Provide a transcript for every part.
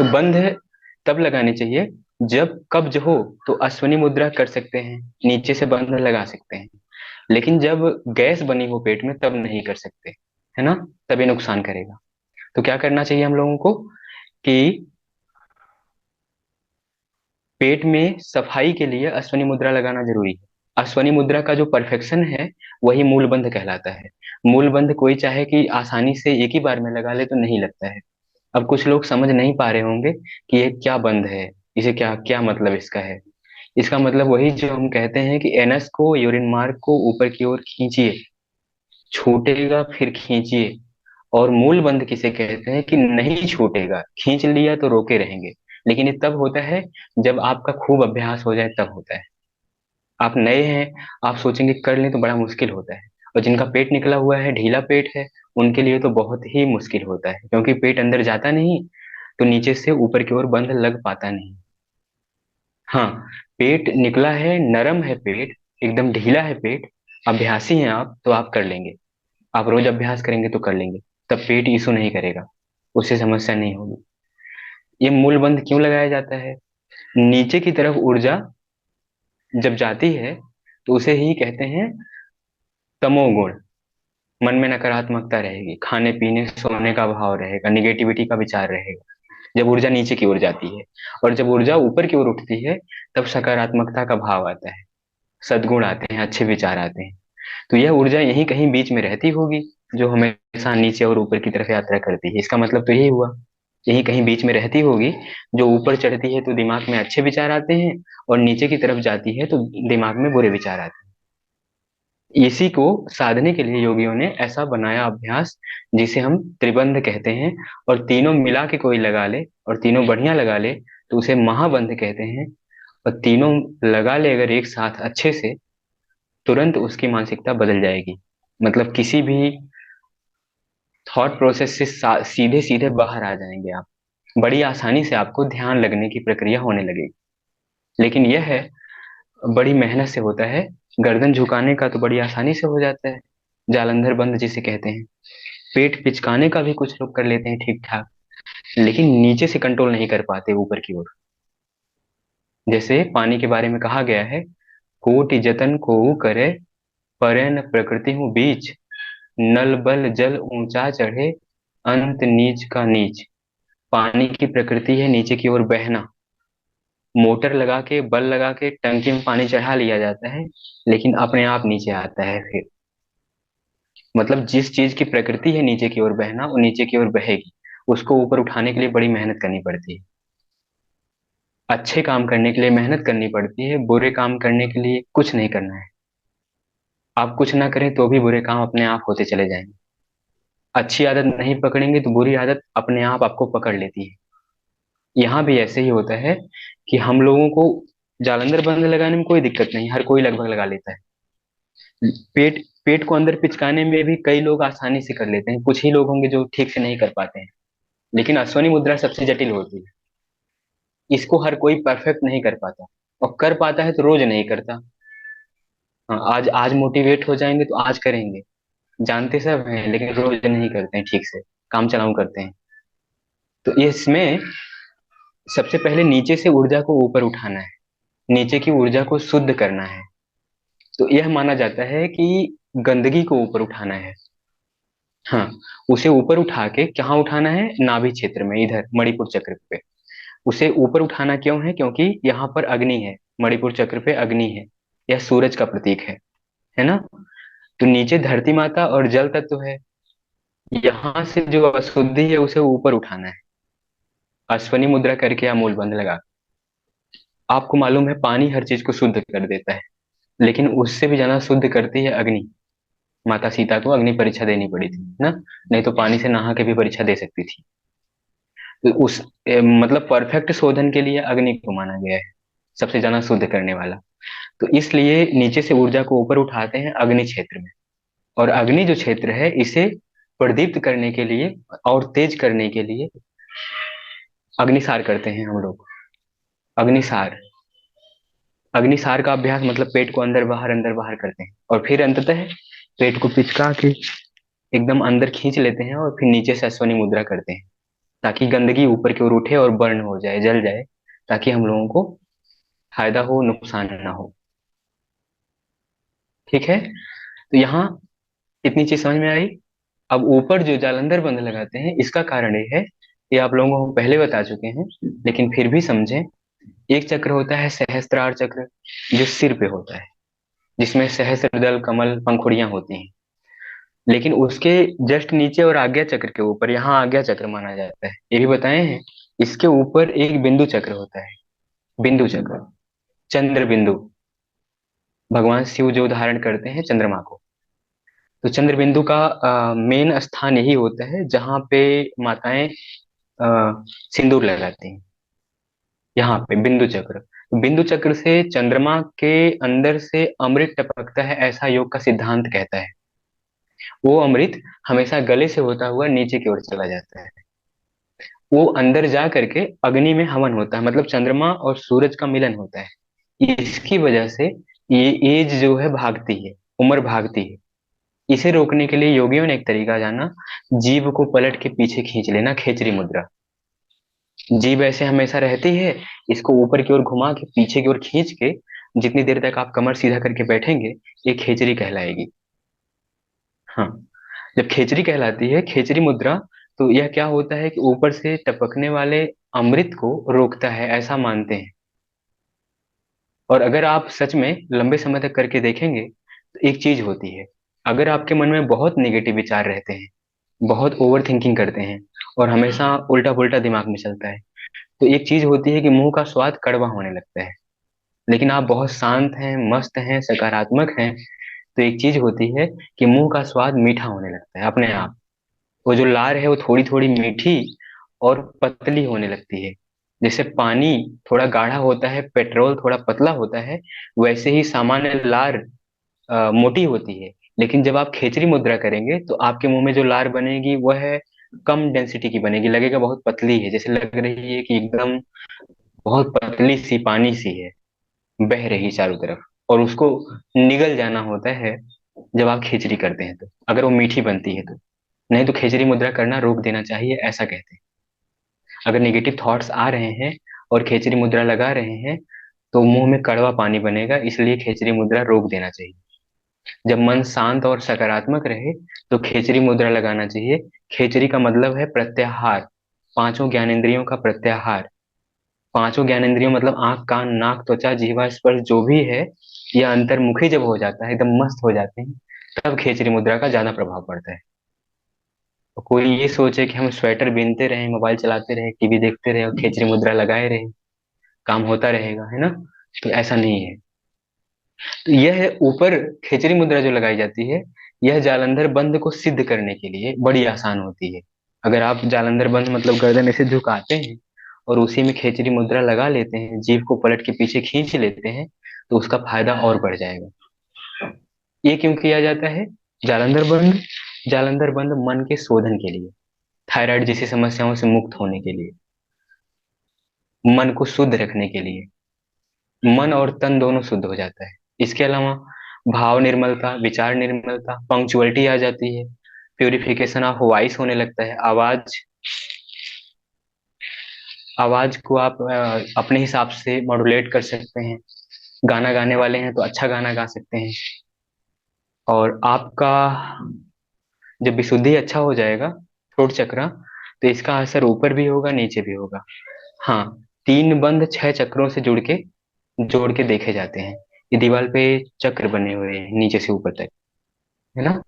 तो बंध तब लगानी चाहिए जब कब्ज हो, तो अश्वनी मुद्रा कर सकते हैं, नीचे से बंध लगा सकते हैं। लेकिन जब गैस बनी हो पेट में तब नहीं कर सकते, है ना। तब ये नुकसान करेगा। तो क्या करना चाहिए हम लोगों को कि पेट में सफाई के लिए अश्वनी मुद्रा लगाना जरूरी है। अश्वनी मुद्रा का जो परफेक्शन है वही मूल बंध कहलाता है। मूल बंध कोई चाहे कि आसानी से एक ही बार में लगा ले तो नहीं लगता है। अब कुछ लोग समझ नहीं पा रहे होंगे कि ये क्या बंध है, इसे क्या क्या मतलब इसका है। इसका मतलब वही जो हम कहते हैं कि एनस को, यूरिन मार्ग को ऊपर की ओर खींचिए, छूटेगा फिर खींचिए। और मूल बंध किसे कहते हैं कि नहीं छूटेगा, खींच लिया तो रोके रहेंगे। लेकिन ये तब होता है जब आपका खूब अभ्यास हो जाए, तब होता है। आप नए हैं, आप सोचेंगे कर लें तो बड़ा मुश्किल होता है। और जिनका पेट निकला हुआ है, ढीला पेट है, उनके लिए तो बहुत ही मुश्किल होता है, क्योंकि पेट अंदर जाता नहीं, तो नीचे से ऊपर की ओर बंध लग पाता नहीं। हाँ, पेट निकला है, नरम है पेट, एकदम ढीला है पेट, अभ्यासी हैं आप तो आप कर लेंगे। आप रोज अभ्यास करेंगे तो कर लेंगे, तब पेट इशू नहीं करेगा, उससे समस्या नहीं होगी। ये मूलबंध क्यों लगाया जाता है? नीचे की तरफ ऊर्जा जब जाती है तो उसे ही कहते हैं तमोगुण। मन में नकारात्मकता रहेगी, खाने पीने सोने का भाव रहेगा, निगेटिविटी का विचार रहेगा, जब ऊर्जा नीचे की ओर जाती है। और जब ऊर्जा ऊपर की ओर उठती है तब सकारात्मकता का भाव आता है, सद्गुण आते हैं, अच्छे विचार आते हैं। तो यह ऊर्जा यहीं कहीं बीच में रहती होगी, जो हमेशा नीचे और ऊपर की तरफ यात्रा करती है। इसका मतलब तो यही हुआ, यही कहीं बीच में रहती होगी। जो ऊपर चढ़ती है तो दिमाग में अच्छे विचार आते हैं, और नीचे की तरफ जाती है तो दिमाग में बुरे विचार आते हैं। इसी को साधने के लिए योगियों ने ऐसा बनाया अभ्यास, जिसे हम त्रिबंध कहते हैं। और तीनों मिला के कोई लगा ले और तीनों बढ़िया लगा ले तो उसे महाबंध कहते हैं। और तीनों लगा ले अगर एक साथ अच्छे से, तुरंत उसकी मानसिकता बदल जाएगी। मतलब किसी भी थॉट प्रोसेस से सीधे सीधे बाहर आ जाएंगे आप। बड़ी आसानी से आपको ध्यान लगने की प्रक्रिया होने लगेगी। लेकिन यह है, बड़ी मेहनत से होता है। गर्दन झुकाने का तो बड़ी आसानी से हो जाता है, जालंधर बंद जिसे कहते हैं। पेट पिचकाने का भी कुछ लोग कर लेते हैं ठीक ठाक, लेकिन नीचे से कंट्रोल नहीं कर पाते ऊपर की ओर। जैसे पानी के बारे में कहा गया है, कोटि जतन को करे, परे न प्रकृति हूँ बीच, नल बल जल ऊंचा चढ़े, अंत नीच का नीच। पानी की प्रकृति है नीचे की ओर बहना। मोटर लगा के, बल लगा के टंकी में पानी चढ़ा लिया जाता है, लेकिन अपने आप नीचे आता है फिर। मतलब जिस चीज की प्रकृति है नीचे की ओर बहना, वो नीचे की ओर बहेगी। उसको ऊपर उठाने के लिए बड़ी मेहनत करनी पड़ती है। अच्छे काम करने के लिए मेहनत करनी पड़ती है, बुरे काम करने के लिए कुछ नहीं करना है। आप कुछ ना करें तो भी बुरे काम अपने आप होते चले जाएंगे। अच्छी आदत नहीं पकड़ेंगे तो बुरी आदत अपने आप आपको पकड़ लेती है। यहाँ भी ऐसे ही होता है कि हम लोगों को जालंधर बंद लगाने में कोई दिक्कत नहीं, हर कोई लगभग लगा लेता है। पेट पेट को अंदर पिचकाने में भी कई लोग आसानी से कर लेते हैं, कुछ ही लोग होंगे जो ठीक से नहीं कर पाते हैं। लेकिन अश्वनी मुद्रा सबसे जटिल होती है, इसको हर कोई परफेक्ट नहीं कर पाता, और कर पाता है तो रोज नहीं करता। हाँ, आज आज मोटिवेट हो जाएंगे तो आज करेंगे, जानते सब हैं लेकिन रोज नहीं करते हैं ठीक से, काम चलाऊ करते हैं। तो इसमें सबसे पहले नीचे से ऊर्जा को ऊपर उठाना है, नीचे की ऊर्जा को शुद्ध करना है। तो यह माना जाता है कि गंदगी को ऊपर उठाना है। हाँ, उसे ऊपर उठा के कहाँ उठाना है? नाभि क्षेत्र में, इधर मणिपुर चक्र पे। उसे ऊपर उठाना क्यों है? क्योंकि यहाँ पर अग्नि है, मणिपुर चक्र पे अग्नि है, यह सूरज का प्रतीक है ना। तो नीचे धरती माता और जल तत्व है, यहाँ से जो अशुद्धि है उसे ऊपर उठाना है, अश्वनी मुद्रा करके या मूल बंध लगा। आपको मालूम है पानी हर चीज को शुद्ध कर देता है, लेकिन उससे भी ज्यादा शुद्ध करती है अग्नि। माता सीता को अग्नि परीक्षा देनी पड़ी थी ना, नहीं तो पानी से नहा के भी परीक्षा दे सकती थी। तो मतलब परफेक्ट शोधन के लिए अग्नि को माना गया है सबसे ज्यादा शुद्ध करने वाला। तो इसलिए नीचे से ऊर्जा को ऊपर उठाते हैं अग्नि क्षेत्र में। और अग्नि जो क्षेत्र है इसे प्रदीप्त करने के लिए और तेज करने के लिए अग्निसार करते हैं हम लोग। अग्निसार, अग्निसार का अभ्यास मतलब पेट को अंदर बाहर करते हैं, और फिर अंततः पेट को पिचका के एकदम अंदर खींच लेते हैं, और फिर नीचे से अश्वनी मुद्रा करते हैं। ताकि गंदगी ऊपर की ओर उठे और बर्न हो जाए, जल जाए, ताकि हम लोगों को फायदा हो, नुकसान ना हो। ठीक है, तो यहाँ इतनी चीज समझ में आई। अब ऊपर जो जालंधर बंध लगाते हैं, इसका कारण ये है, ये आप लोगों को पहले बता चुके हैं, लेकिन फिर भी समझें। एक चक्र होता है सहस्त्रार चक्र, जो सिर पे होता है, जिसमें सहस्त्र दल कमल पंखुड़ियां होती हैं। लेकिन उसके जस्ट नीचे और आज्ञा चक्र के ऊपर, यहाँ आज्ञा चक्र माना जाता है, ये भी बताए हैं। इसके ऊपर एक बिंदु चक्र होता है, बिंदु चक्र, चंद्र बिंदु। भगवान शिव जो धारण करते हैं चंद्रमा को, तो चंद्र बिंदु का मेन स्थान यही होता है जहाँ पे माताएं सिंदूर लगाती हैं। यहाँ पे बिंदु चक्र, बिंदु चक्र से चंद्रमा के अंदर से अमृत टपकता है, ऐसा योग का सिद्धांत कहता है। वो अमृत हमेशा गले से होता हुआ नीचे की ओर चला जाता है। वो अंदर जा करके अग्नि में हवन होता है, मतलब चंद्रमा और सूरज का मिलन होता है। इसकी वजह से ये एज जो है भागती है, उम्र भागती है। इसे रोकने के लिए योगियों ने एक तरीका जाना, जीभ को पलट के पीछे खींच लेना, खेचरी मुद्रा। जीभ ऐसे हमेशा रहती है, इसको ऊपर की ओर घुमा के पीछे की ओर खींच के, जितनी देर तक आप कमर सीधा करके बैठेंगे, ये खेचरी कहलाएगी। हाँ, जब खेचरी कहलाती है, खेचरी मुद्रा, तो यह क्या होता है कि ऊपर से टपकने वाले अमृत को रोकता है, ऐसा मानते हैं। और अगर आप सच में लंबे समय तक करके देखेंगे, तो एक चीज होती है, अगर आपके मन में बहुत नेगेटिव विचार रहते हैं, बहुत ओवर थिंकिंग करते हैं, और हमेशा उल्टा पुल्टा दिमाग में चलता है, तो एक चीज होती है कि मुंह का स्वाद कड़वा होने लगता है। लेकिन आप बहुत शांत हैं, मस्त हैं, सकारात्मक हैं, तो एक चीज होती है कि मुंह का स्वाद मीठा होने लगता है अपने आप। वो जो लार है वो थोड़ी थोड़ी मीठी और पतली होने लगती है। जैसे पानी थोड़ा गाढ़ा होता है, पेट्रोल थोड़ा पतला होता है, वैसे ही सामान्य लार मोटी होती है। लेकिन जब आप खेचरी मुद्रा करेंगे, तो आपके मुंह में जो लार बनेगी वह है कम डेंसिटी की बनेगी, लगेगा बहुत पतली है, जैसे लग रही है कि एकदम बहुत पतली सी पानी सी है, बह रही चारों तरफ। और उसको निगल जाना होता है जब आप खिचड़ी करते हैं, तो अगर वो मीठी बनती है तो। नहीं तो खिचड़ी मुद्रा करना रोक देना चाहिए, ऐसा कहते हैं। अगर नेगेटिव थॉट्स आ रहे हैं और खिचड़ी मुद्रा लगा रहे हैं, तो मुंह में कड़वा पानी बनेगा, इसलिए खिचड़ी मुद्रा रोक देना चाहिए। जब मन शांत और सकारात्मक रहे, तो खिचड़ी मुद्रा लगाना चाहिए। खिचड़ी का मतलब है प्रत्याहार, पांचों ज्ञानेंद्रियों का प्रत्याहार। पांचों ज्ञानेंद्रियों मतलब आंख, कान, नाक, त्वचा, जिह्वा, स्पर्श जो भी है, यह अंतर्मुखी जब हो जाता है, एकदम मस्त हो जाते हैं, तब खेचरी मुद्रा का ज्यादा प्रभाव पड़ता है। तो कोई ये सोचे कि हम स्वेटर बीनते रहे, मोबाइल चलाते रहे, टीवी देखते रहे और खेचरी मुद्रा लगाए रहे, काम होता रहेगा, है ना? तो ऐसा नहीं है। तो यह ऊपर खेचरी मुद्रा जो लगाई जाती है, यह जालंधर बंध को सिद्ध करने के लिए बड़ी आसान होती है। अगर आप जालंधर बंध मतलब गर्दन ऐसे झुकाते हैं और उसी में खेचरी मुद्रा लगा लेते हैं, जीभ को पलट के पीछे खींच लेते हैं, तो उसका फायदा और बढ़ जाएगा। ये क्यों किया जाता है जालंधर बंध? जालंधर बंध मन के शोधन के लिए, थायराइड जैसी समस्याओं से मुक्त होने के लिए, मन को शुद्ध रखने के लिए। मन और तन दोनों शुद्ध हो जाता है। इसके अलावा भाव निर्मलता, विचार निर्मलता, पंक्चुअलिटी आ जाती है, प्यूरिफिकेशन ऑफ वॉइस होने लगता है। आवाज, आवाज को आप अपने हिसाब से मॉड्युलेट कर सकते हैं। गाना गाने वाले हैं तो अच्छा गाना गा सकते हैं। और आपका जब विशुद्धि अच्छा हो जाएगा, थ्रोट चक्रा, तो इसका असर ऊपर भी होगा, नीचे भी होगा। हाँ, तीन बंध छह चक्रों से जुड़ के जोड़ के देखे जाते हैं। ये दीवार पे चक्र बने हुए हैं नीचे से ऊपर तक, है ना?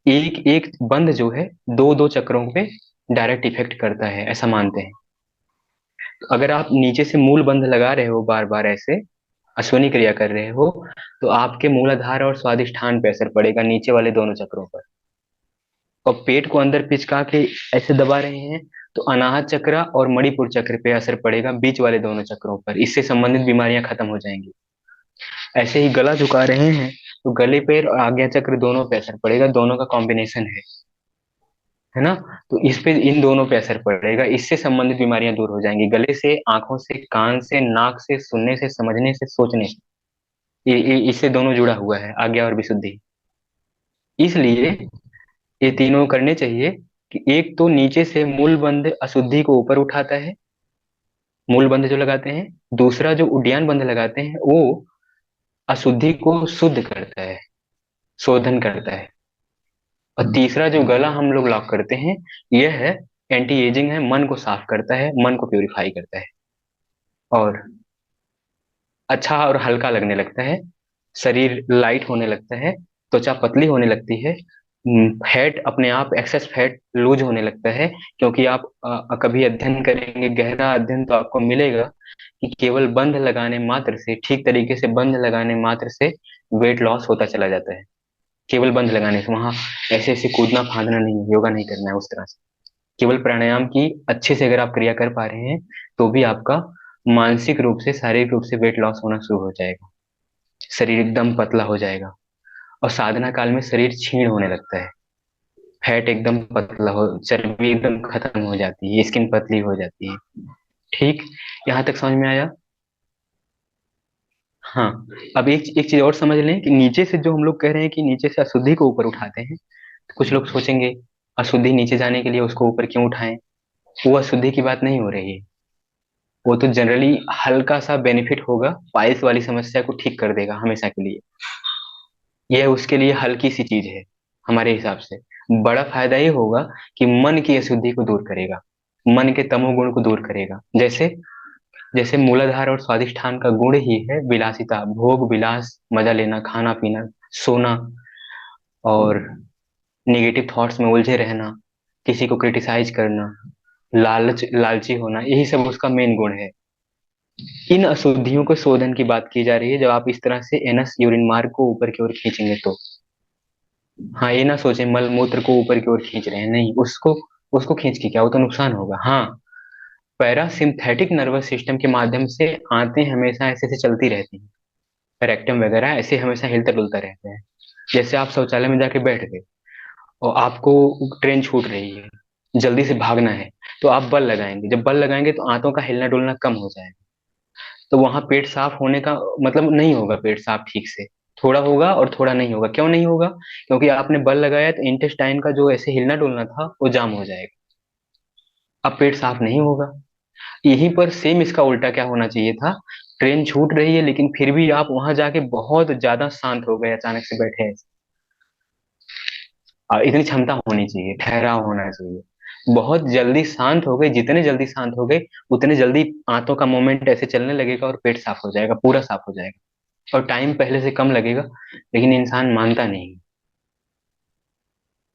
एक एक बंध जो है दो दो चक्रों पे डायरेक्ट इफेक्ट करता है, ऐसा मानते हैं। तो अगर आप नीचे से मूल बंध लगा रहे हो बार बार ऐसे अश्वनी क्रिया कर रहे हो, तो आपके मूलाधार और स्वादिष्ठान पे असर पड़ेगा, नीचे वाले दोनों चक्रों पर। और पेट को अंदर पिचका के ऐसे दबा रहे हैं, तो अनाहत चक्र और मणिपुर चक्र पे असर पड़ेगा, बीच वाले दोनों चक्रों पर। इससे संबंधित बीमारियां खत्म हो जाएंगी। ऐसे ही गला झुका रहे हैं, तो गले पे और आज्ञा चक्र दोनों पे असर पड़ेगा, दोनों का कॉम्बिनेशन है ना? तो इस पे, इन दोनों पे असर पड़ेगा, इससे संबंधित बीमारियां दूर हो जाएंगी, गले से, आंखों से, कान से, नाक से, सुनने से, समझने से, सोचने से। इससे दोनों जुड़ा हुआ है, आज्ञा और विशुद्धि। इसलिए ये तीनों करने चाहिए। कि एक तो नीचे से मूलबंध अशुद्धि को ऊपर उठाता है, मूलबंध जो लगाते हैं। दूसरा जो उड्डयन बंध लगाते हैं वो अशुद्धि को शुद्ध करता है, शोधन करता है। और तीसरा जो गला हम लोग लॉक करते हैं, यह है एंटी एजिंग है, मन को साफ करता है, मन को प्यूरिफाई करता है और अच्छा और हल्का लगने लगता है, शरीर लाइट होने लगता है, त्वचा पतली होने लगती है, फैट अपने आप एक्सेस फैट लूज होने लगता है। क्योंकि आप कभी अध्ययन करेंगे, गहरा अध्ययन, तो आपको मिलेगा कि केवल बंध लगाने मात्र से, ठीक तरीके से बंध लगाने मात्र से वेट लॉस होता चला जाता है। केवल बंध लगाने से, वहां ऐसे ऐसे कूदना फांदना नहीं है, योगा नहीं करना है उस तरह से। केवल प्राणायाम की अच्छे से अगर आप क्रिया कर पा रहे हैं तो भी आपका मानसिक रूप से, शारीरिक रूप से वेट लॉस होना शुरू हो जाएगा, शरीर एकदम पतला हो जाएगा। और साधना काल में शरीर क्षीण होने लगता है, फैट एकदम पतला हो, चर्बी एकदम खत्म हो जाती है, स्किन पतली हो जाती है। ठीक, यहाँ तक समझ में आया? हाँ। अब एक एक चीज और समझ लें कि नीचे से जो हम लोग कह रहे हैं कि नीचे से अशुद्धि को ऊपर उठाते हैं, तो कुछ लोग सोचेंगे अशुद्धि नीचे जाने के लिए उसको ऊपर क्यों उठाएं। वो अशुद्धि की बात नहीं हो रही है, वो तो जनरली हल्का सा बेनिफिट होगा, पाइल्स वाली समस्या को ठीक कर देगा हमेशा के लिए। यह उसके लिए हल्की सी चीज है हमारे हिसाब से। बड़ा फायदा ये होगा कि मन की अशुद्धि को दूर करेगा, मन के तमोगुण को दूर करेगा। जैसे जैसे मूलाधार और स्वादिष्ठान का गुण ही है विलासिता, भोग विलास, मजा लेना, खाना पीना, सोना, और निगेटिव थॉट्स में उलझे रहना, किसी को क्रिटिसाइज करना, लालची होना, यही सब उसका मेन गुण है। इन अशुद्धियों को शोधन की बात की जा रही है जब आप इस तरह से एनस यूरिन मार्ग को ऊपर की ओर खींचेंगे तो। हाँ, ये ना सोचें मल मूत्र को ऊपर की ओर खींच रहे हैं, नहीं, उसको उसको खींच के क्या, वो तो नुकसान होगा। हाँ, पैरासिम्पथेटिक नर्वस सिस्टम के माध्यम से आंतें हमेशा ऐसे से चलती रहती हैं, रेक्टम वगैरह ऐसे हमेशा हिलता डुलता रहता है। जैसे आप शौचालय में जाके बैठ गए और आपको ट्रेन छूट रही है, जल्दी से भागना है, तो आप बल लगाएंगे, जब बल लगाएंगे तो आंतों का हिलना डुलना कम हो जाएगा। तो वहां पेट साफ होने का मतलब नहीं होगा, पेट साफ ठीक से थोड़ा होगा और थोड़ा नहीं होगा। क्यों नहीं होगा? क्योंकि आपने बल लगाया तो इंटेस्टाइन का जो ऐसे हिलना डुलना था वो जाम हो जाएगा, अब पेट साफ नहीं होगा। यहीं पर सेम इसका उल्टा क्या होना चाहिए था, ट्रेन छूट रही है लेकिन फिर भी आप वहां जाके बहुत ज्यादा शांत हो गए, अचानक से बैठे हैं। इतनी क्षमता होनी चाहिए, ठहराव होना चाहिए। बहुत जल्दी शांत हो गए, जितने जल्दी शांत हो गए उतने जल्दी आंतों का मूवमेंट ऐसे चलने लगेगा और पेट साफ हो जाएगा, पूरा साफ हो जाएगा। और टाइम पहले से कम लगेगा, लेकिन इंसान मानता नहीं,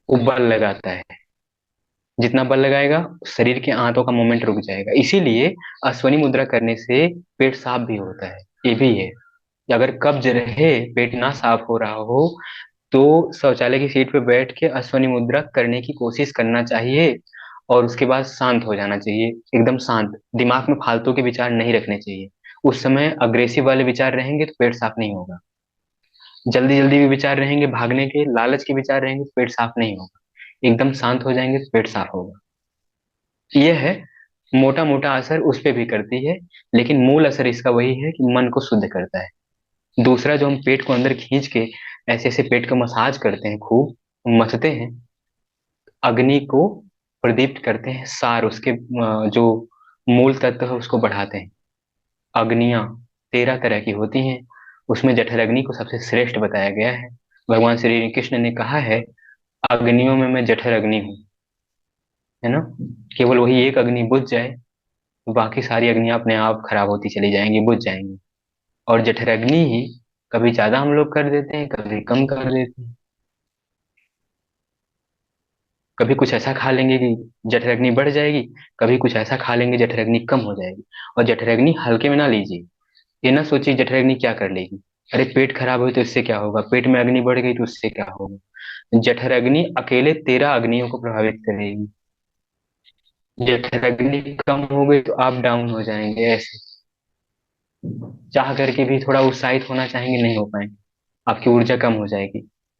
वो बल लगाता है। जितना बल लगाएगा शरीर के आंतों का मूवमेंट रुक जाएगा। इसीलिए अश्वनी मुद्रा करने से पेट साफ भी होता है, ये भी है। अगर कब्ज रहे, पेट ना साफ हो रहा हो, तो शौचालय की सीट पे बैठ के अश्वनी मुद्रा करने की कोशिश करना चाहिए। और उसके बाद शांत हो जाना चाहिए, एकदम शांत, दिमाग में फालतू के विचार नहीं रखने चाहिए। उस समय अग्रेसिव वाले विचार रहेंगे तो पेट साफ नहीं होगा, जल्दी जल्दी भी विचार रहेंगे, भागने के लालच के विचार रहेंगे तो पेट साफ नहीं होगा। एकदम शांत हो जाएंगे तो पेट साफ होगा। यह है, मोटा मोटा असर उस पे भी करती है, लेकिन मूल असर इसका वही है कि मन को शुद्ध करता है। दूसरा जो हम पेट को अंदर खींच के ऐसे ऐसे पेट को मसाज करते हैं, खूब मथते हैं, अग्नि को प्रदीप्त करते हैं, सार उसके जो मूल तत्व है उसको बढ़ाते हैं। अग्नियां 13 तरह की होती हैं, उसमें जठर अग्नि को सबसे श्रेष्ठ बताया गया है। भगवान श्री कृष्ण ने कहा है, अग्नियों में मैं जठर अग्नि हूँ, है ना। केवल वही एक अग्नि बुझ जाए तो बाकी सारी अग्नियां अपने आप खराब होती चली जाएंगी, बुझ जाएंगी। और जठर अग्नि ही कभी ज्यादा हम लोग कर देते हैं, कभी कम कर देते हैं। कभी कुछ ऐसा खा लेंगे कि जठराग्नि बढ़ जाएगी, कभी कुछ ऐसा खा लेंगे जठराग्नि कम हो जाएगी। और जठराग्नि हल्के में ना लीजिए, ये ना सोचिए जठराग्नि क्या कर लेगी। अरे पेट खराब हुई तो इससे क्या होगा, पेट में अग्नि बढ़ गई तो उससे क्या होगा। जठराग्नि अकेले 13 अग्नियों को प्रभावित करेगी, जठराग्नि कम हो गई तो आप डाउन हो जाएंगे ऐसे। चाह करके भी थोड़ा उत्साहित होना चाहेंगे, नहीं हो पाएंगे, आपकी ऊर्जा कम हो जाएगी,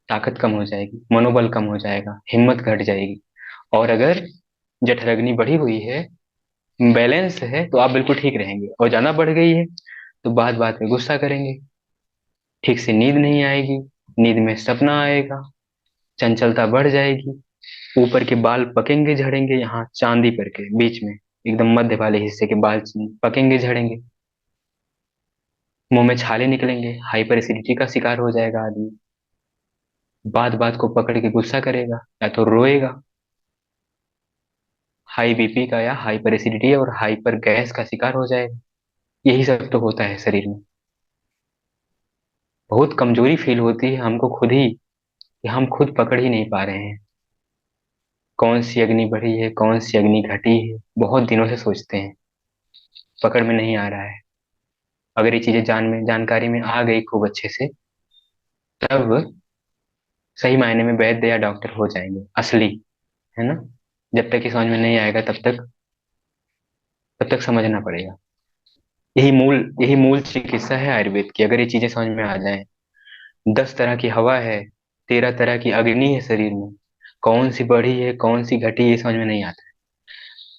ताकत कम हो जाएगी, मनोबल कम हो जाएगा, हिम्मत घट जाएगी। और अगर जठराग्नि बढ़ी हुई है, बैलेंस है, तो आप बिल्कुल ठीक रहेंगे। और ज्यादा बढ़ गई है तो बात बात में गुस्सा करेंगे, ठीक से नींद नहीं आएगी, नींद में सपना आएगा, चंचलता बढ़ जाएगी, ऊपर के बाल पकेंगे झड़ेंगे, यहाँ चांदी पर के बीच में एकदम मध्य वाले हिस्से के बाल पकेंगे झड़ेंगे। मुंह में छाले निकलेंगे, हाइपर एसिडिटी का शिकार हो जाएगा आदमी। बात बात को पकड़ के गुस्सा करेगा या तो रोएगा। हाई बीपी का या हाइपर एसिडिटी और हाइपर गैस का शिकार हो जाएगा। यही सब तो होता है शरीर में। बहुत कमजोरी फील होती है हमको खुद ही, कि हम खुद पकड़ ही नहीं पा रहे हैं कौन सी अग्नि बढ़ी है कौन सी अग्नि घटी है। बहुत दिनों से सोचते हैं, पकड़ में नहीं आ रहा है। अगर ये चीजें जानकारी में आ गई खूब अच्छे से, तब सही मायने में वैद्य या डॉक्टर हो जाएंगे असली, है ना। जब तक ये समझ में नहीं आएगा तब तक समझना पड़ेगा। यही मूल चिकित्सा है आयुर्वेद की, अगर ये चीजें समझ में आ जाएं। 10 तरह की हवा है, 13 तरह की अग्नि है शरीर में। कौन सी बढ़ी है कौन सी घटी है ये समझ में नहीं आता।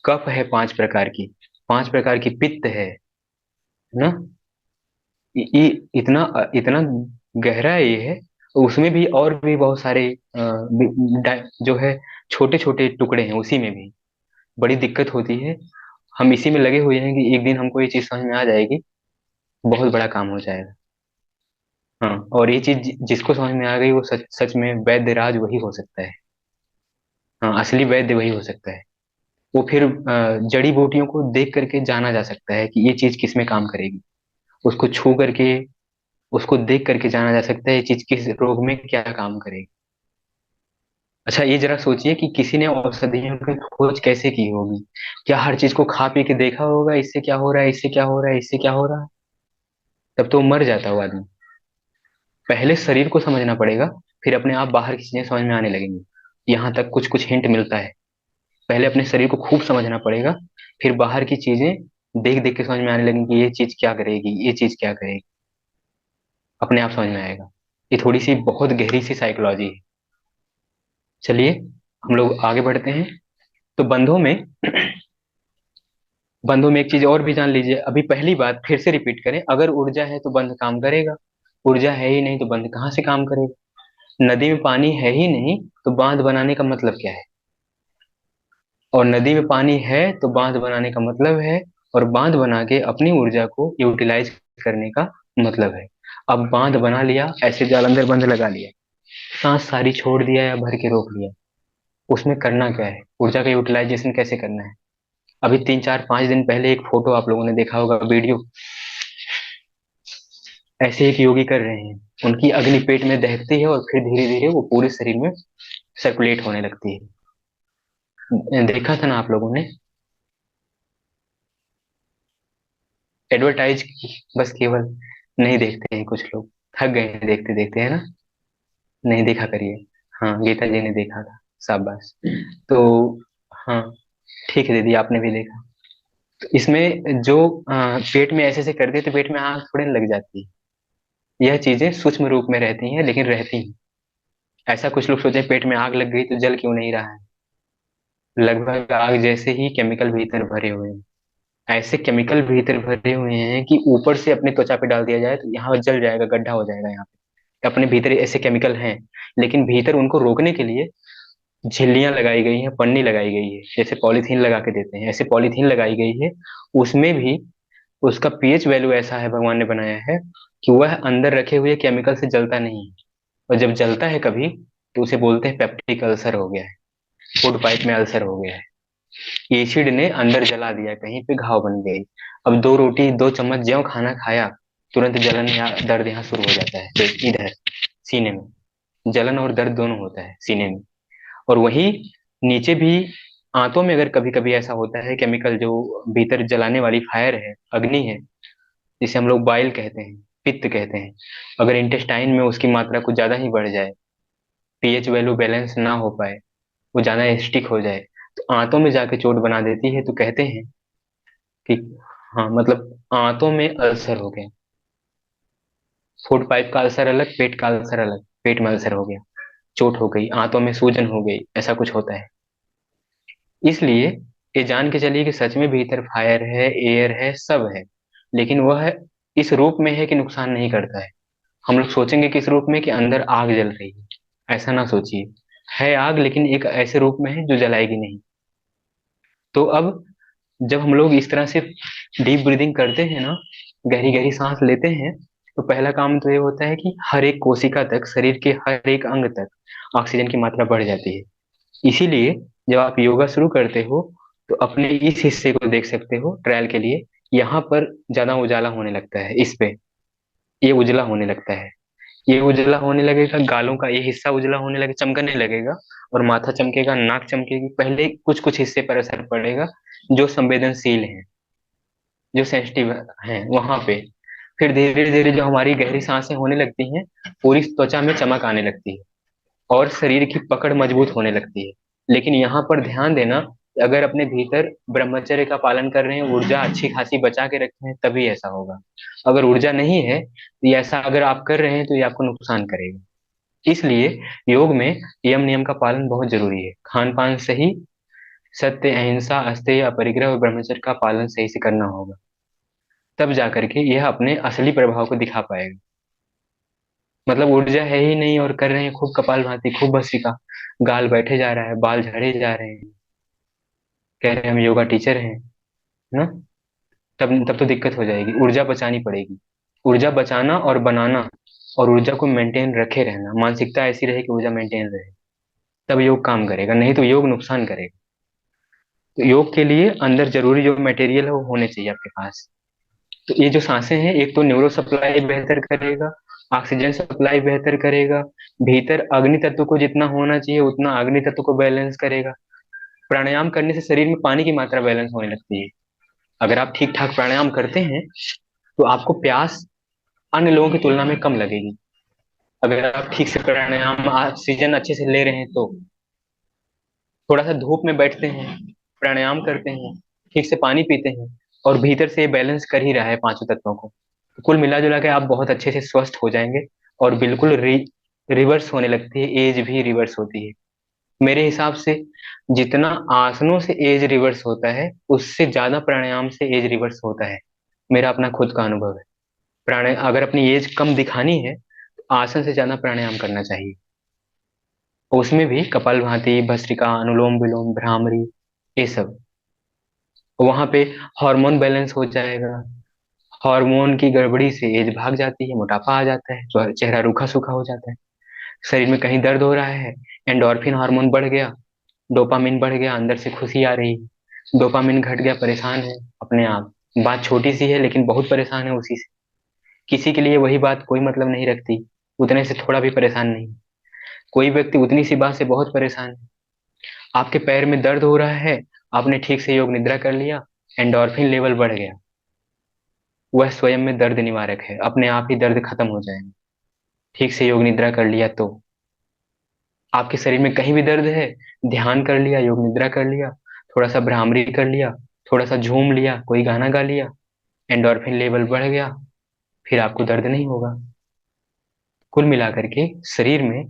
कफ है 5 प्रकार की, 5 प्रकार की पित्त है ना। ये इतना इतना गहरा है ये है। उसमें भी और भी बहुत सारे जो है छोटे छोटे टुकड़े हैं उसी में भी। बड़ी दिक्कत होती है। हम इसी में लगे हुए हैं कि एक दिन हमको ये चीज समझ में आ जाएगी, बहुत बड़ा काम हो जाएगा। हाँ, और ये चीज जिसको समझ में आ गई वो सच सच में वैद्य राज वही हो सकता है। हाँ, असली वैद्य वही हो सकता है। वो फिर जड़ी बूटियों को देख करके जाना जा सकता है कि ये चीज किस में काम करेगी। उसको छू करके, उसको देख करके जाना जा सकता है ये चीज किस रोग में क्या काम करेगी। अच्छा, ये जरा सोचिए कि किसी ने औषधियों की खोज कैसे की होगी। क्या हर चीज को खा पी के देखा होगा, इससे क्या हो रहा है, इससे क्या हो रहा है, इससे क्या हो रहा है। तब तो मर जाता वो आदमी। पहले शरीर को समझना पड़ेगा, फिर अपने आप बाहर की चीजें समझ में आने लगेंगी। यहाँ तक कुछ कुछ हिंट मिलता है। पहले अपने शरीर को खूब समझना पड़ेगा, फिर बाहर की चीजें देख देख के समझ में आने लगेंगी, ये चीज क्या करेगी, ये चीज क्या करेगी। अपने आप समझ में आएगा। ये थोड़ी सी बहुत गहरी सी साइकोलॉजी है। चलिए, हम लोग आगे बढ़ते हैं। तो बंधों में एक चीज और भी जान लीजिए। अभी पहली बात फिर से रिपीट करें, अगर ऊर्जा है तो बंध काम करेगा। ऊर्जा है ही नहीं तो बंध कहाँ से काम करेगा। नदी में पानी है ही नहीं तो बांध बनाने का मतलब क्या है। और नदी में पानी है तो बांध बनाने का मतलब है, और बांध बना के अपनी ऊर्जा को यूटिलाइज करने का मतलब है। अब बांध बना लिया, ऐसे जालंधर बंध लगा लिया, सांस सारी छोड़ दिया या भर के रोक लिया, उसमें करना क्या है, ऊर्जा का यूटिलाइजेशन कैसे करना है। अभी 3 4 5 दिन पहले एक फोटो आप लोगों ने देखा होगा, वीडियो। ऐसे एक योगी कर रहे हैं, उनकी अग्नि पेट में दहकती है और फिर धीरे धीरे वो पूरे शरीर में सर्कुलेट होने लगती है। देखा था ना आप लोगों ने। एडवर्टाइज बस केवल नहीं देखते हैं कुछ लोग, थक गए हैं देखते देखते, है ना। नहीं देखा करिए। हाँ, गीता जी ने देखा था, शाबाश। तो हाँ, ठीक है दीदी, आपने भी देखा। तो इसमें जो पेट में ऐसे ऐसे कर दे तो पेट में आग थोड़ी ना लग जाती है। यह चीजें सूक्ष्म रूप में रहती हैं लेकिन रहती हैं। ऐसा कुछ लोग सोचे पेट में आग लग गई तो जल क्यों नहीं रहा है। लगभग आग जैसे ही केमिकल भीतर भरे हुए हैं। ऐसे केमिकल भीतर भरे हुए हैं कि ऊपर से अपने त्वचा पे डाल दिया जाए तो यहाँ जल जाएगा, गड्ढा हो जाएगा यहाँ पे। अपने भीतर ऐसे केमिकल हैं, लेकिन भीतर उनको रोकने के लिए झिल्लियां लगाई गई हैं, पन्नी लगाई गई है, जैसे पॉलीथीन लगा के देते हैं ऐसे पॉलीथीन लगाई गई है। उसमें भी उसका पीएच वैल्यू ऐसा है, भगवान ने बनाया है कि वह अंदर रखे हुए केमिकल से जलता नहीं है। और जब जलता है कभी तो उसे बोलते हैं पेप्टिक अल्सर हो गया है, फूड पाइप में अल्सर हो गया है। एसिड ने अंदर जला दिया, कहीं पे घाव बन गई। अब 2 रोटी 2 चम्मच ज्यो खाना खाया, तुरंत जलन या दर्द यहाँ शुरू हो जाता है, इधर सीने में। जलन और दर्द दोनों होता है सीने में। और वही नीचे भी आंतों में अगर कभी कभी ऐसा होता है, केमिकल जो भीतर जलाने वाली फायर है, अग्नि है, जिसे हम लोग बाइल कहते हैं, पित्त कहते हैं। अगर इंटेस्टाइन में उसकी मात्रा कुछ ज्यादा ही बढ़ जाए, पीएच वैल्यू बैलेंस ना हो पाए, वो ज्यादा एसिडिक हो जाए, तो आंतों में जाके चोट बना देती है। तो कहते हैं कि हाँ, मतलब आंतों में अल्सर हो गया। फूड पाइप का अल्सर अलग, पेट का अल्सर अलग। पेट में अल्सर हो गया, चोट हो गई, आंतों में सूजन हो गई, ऐसा कुछ होता है। इसलिए ये जान के चलिए कि सच में भीतर फायर है, एयर है, सब है, लेकिन वह इस रूप में है कि नुकसान नहीं करता है। हम लोग सोचेंगे कि इस रूप में कि अंदर आग जल रही है, ऐसा ना सोचिए। है आग, लेकिन एक ऐसे रूप में है जो जलाएगी नहीं। तो अब जब हम लोग इस तरह से डीप ब्रीदिंग करते हैं ना, गहरी गहरी सांस लेते हैं, तो पहला काम तो ये होता है कि हर एक कोशिका तक, शरीर के हर एक अंग तक ऑक्सीजन की मात्रा बढ़ जाती है। इसीलिए जब आप योगा शुरू करते हो तो अपने इस हिस्से को देख सकते हो ट्रायल के लिए। यहाँ पर ज्यादा उजाला होने लगता है, इस पे ये उजला होने लगता है। ये उजला होने लगेगा, गालों का ये हिस्सा उजला होने लगे, चमकने लगेगा, और माथा चमकेगा, नाक चमकेगी। पहले कुछ कुछ हिस्से पर असर पड़ेगा जो संवेदनशील हैं, जो सेंसिटिव हैं वहां पे। फिर धीरे धीरे जो हमारी गहरी सांसें होने लगती हैं, पूरी त्वचा में चमक आने लगती है और शरीर की पकड़ मजबूत होने लगती है। लेकिन यहाँ पर ध्यान देना कि अगर अपने भीतर ब्रह्मचर्य का पालन कर रहे हैं, ऊर्जा अच्छी खासी बचा के रखे हैं, तभी ऐसा होगा। अगर ऊर्जा नहीं है तो ये ऐसा अगर आप कर रहे हैं तो ये आपको नुकसान करेगा। इसलिए योग में यम नियम का पालन बहुत जरूरी है। खान पान सही, सत्य, अहिंसा, अस्तेय, अपरिग्रह और ब्रह्मचर्य का पालन सही से करना होगा। तब जाकर के यह अपने असली प्रभाव को दिखा पाएगा। मतलब ऊर्जा है ही नहीं और कर रहे हैं खूब कपालभाति, खूब भस्त्रिका, गाल बैठे जा रहा है, बाल झड़े जा रहे हैं, कह रहे हैं हम योगा टीचर हैं ना। तब तब तो दिक्कत हो जाएगी, ऊर्जा बचानी पड़ेगी। ऊर्जा बचाना और बनाना, और ऊर्जा को मेंटेन रखे रहना, मानसिकता ऐसी रहे कि ऊर्जा मेंटेन रहे, तब योग काम करेगा, नहीं तो योग नुकसान करेगा। तो योग के लिए अंदर जरूरी जो मटेरियल है वो होने चाहिए आपके पास। तो ये जो सांसें हैं, एक तो न्यूरो सप्लाई बेहतर करेगा, ऑक्सीजन सप्लाई बेहतर करेगा, भीतर अग्नि तत्व को जितना होना चाहिए उतना अग्नि तत्व को बैलेंस करेगा। प्राणायाम करने से शरीर में पानी की मात्रा बैलेंस होने लगती है। अगर आप ठीक ठाक प्राणायाम करते हैं तो आपको प्यास अन्य लोगों की तुलना में कम लगेगी। अगर आप ठीक से प्राणायाम, ऑक्सीजन अच्छे से ले रहे हैं तो। थोड़ा सा धूप में बैठते हैं, प्राणायाम करते हैं, ठीक से पानी पीते हैं, और भीतर से बैलेंस कर ही रहा है पांचों तत्वों को, तो कुल मिला जुला के आप बहुत अच्छे से स्वस्थ हो जाएंगे। और बिल्कुल रिवर्स होने लगती है, एज भी रिवर्स होती है। मेरे हिसाब से जितना आसनों से एज रिवर्स होता है, उससे ज्यादा प्राणायाम से एज रिवर्स होता है। मेरा अपना खुद का अनुभव है। प्राणायाम अगर अपनी एज कम दिखानी है तो आसन से ज्यादा प्राणायाम करना चाहिए। उसमें भी कपालभाति, भस्त्रिका, अनुलोम विलोम, भ्रामरी, ये सब। वहां पे हार्मोन बैलेंस हो जाएगा। हार्मोन की गड़बड़ी से एज भाग जाती है, मोटापा आ जाता है, चेहरा रूखा सूखा हो जाता है। शरीर में कहीं दर्द हो रहा है, एंडोर्फिन हार्मोन बढ़ गया, डोपामिन बढ़ गया, अंदर से खुशी आ रही है। डोपामिन घट गया, परेशान है अपने आप। बात छोटी सी है लेकिन बहुत परेशान है उसी से। किसी के लिए वही बात कोई मतलब नहीं रखती, उतने से थोड़ा भी परेशान नहीं। कोई व्यक्ति उतनी सी बात से बहुत परेशान है। आपके पैर में दर्द हो रहा है, आपने ठीक से योग निद्रा कर लिया, एंडोर्फिन लेवल बढ़ गया। वह स्वयं में दर्द निवारक है, अपने आप ही दर्द खत्म हो जाएगा। ठीक से योग निद्रा कर लिया तो। आपके शरीर में कहीं भी दर्द है, ध्यान कर लिया, योग निद्रा कर लिया, थोड़ा सा भ्रामरी कर लिया, थोड़ा सा झूम लिया, कोई गाना गा लिया, एंडोर्फिन लेवल बढ़ गया, फिर आपको दर्द नहीं होगा। कुल मिलाकर के शरीर में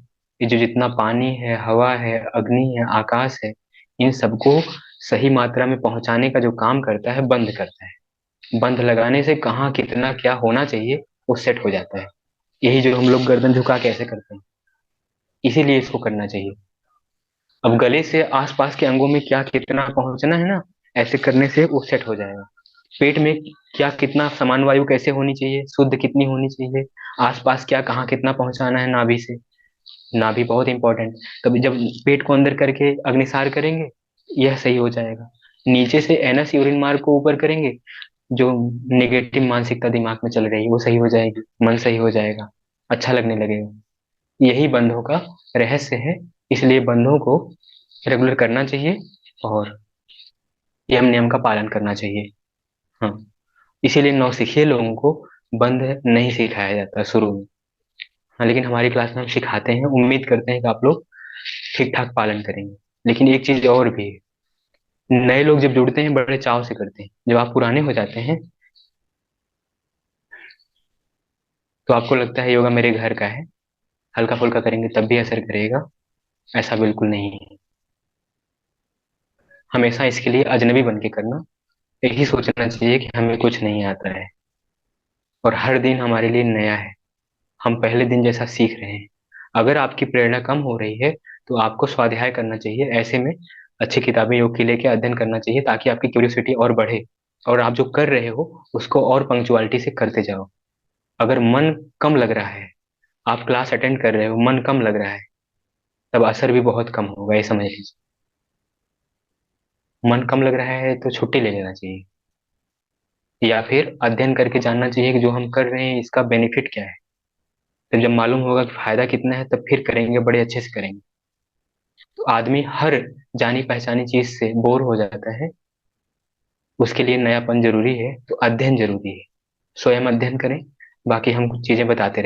ये जो जितना पानी है, हवा है, अग्नि है, आकाश है, इन सबको सही मात्रा में पहुंचाने का जो काम करता है, बंद करता है। बंद लगाने से कहाँ कितना क्या होना चाहिए वो सेट हो जाता है। यही जो हम लोग गर्दन झुका के ऐसे करते हैं, इसीलिए इसको करना चाहिए। अब गले से आसपास के अंगों में क्या कितना पहुंचना है ना, ऐसे करने से वो सेट हो जाएगा। पेट में क्या कितना समान वायु कैसे होनी चाहिए, शुद्ध कितनी होनी चाहिए, आसपास क्या कहाँ कितना पहुंचाना है नाभि से। नाभि बहुत इंपॉर्टेंट। कभी जब पेट को अंदर करके अग्निसार करेंगे, यह सही हो जाएगा। नीचे से एनस यूरिन मार्ग को ऊपर करेंगे, जो नेगेटिव मानसिकता दिमाग में चल रही है वो सही हो जाएगी, मन सही हो जाएगा, अच्छा लगने लगेगा। यही बंधों का रहस्य है। इसलिए बंधों को रेगुलर करना चाहिए और यम नियम का पालन करना चाहिए। हाँ, इसीलिए नौसिखिए लोगों को बंध नहीं सिखाया जाता शुरू में। हाँ, लेकिन हमारी क्लास में हम सिखाते हैं, उम्मीद करते हैं कि आप लोग ठीक ठाक पालन करेंगे। लेकिन एक चीज और भी है, नए लोग जब जुड़ते हैं बड़े चाव से करते हैं, जब आप पुराने हो जाते हैं तो आपको लगता है योगा मेरे घर का है, हल्का फुल्का करेंगे तब भी असर करेगा। ऐसा बिल्कुल नहीं है। हमेशा इसके लिए अजनबी बन के करना, यही सोचना चाहिए कि हमें कुछ नहीं आता है और हर दिन हमारे लिए नया है। हम पहले दिन जैसा सीख रहे हैं। अगर आपकी प्रेरणा कम हो रही है तो आपको स्वाध्याय करना चाहिए ऐसे में। अच्छी किताबें योग की लेके अध्ययन करना चाहिए ताकि आपकी क्यूरियोसिटी और बढ़े, और आप जो कर रहे हो उसको और पंक्चुअलिटी से करते जाओ। अगर मन कम लग रहा है, आप क्लास अटेंड कर रहे हो, मन कम लग रहा है, तब असर भी बहुत कम होगा, ये समझ लीजिए। मन कम लग रहा है तो छुट्टी ले लेना चाहिए, या फिर अध्ययन करके जानना चाहिए कि जो हम कर रहे हैं इसका बेनिफिट क्या है। तो जब मालूम होगा कि फायदा कितना है तब फिर करेंगे, बड़े अच्छे से करेंगे। तो आदमी हर जानी पहचानी चीज से बोर हो जाता है, उसके लिए नयापन जरूरी है, तो अध्ययन जरूरी है। स्वयं अध्ययन करें, बाकी हम कुछ चीजें बताते रहें।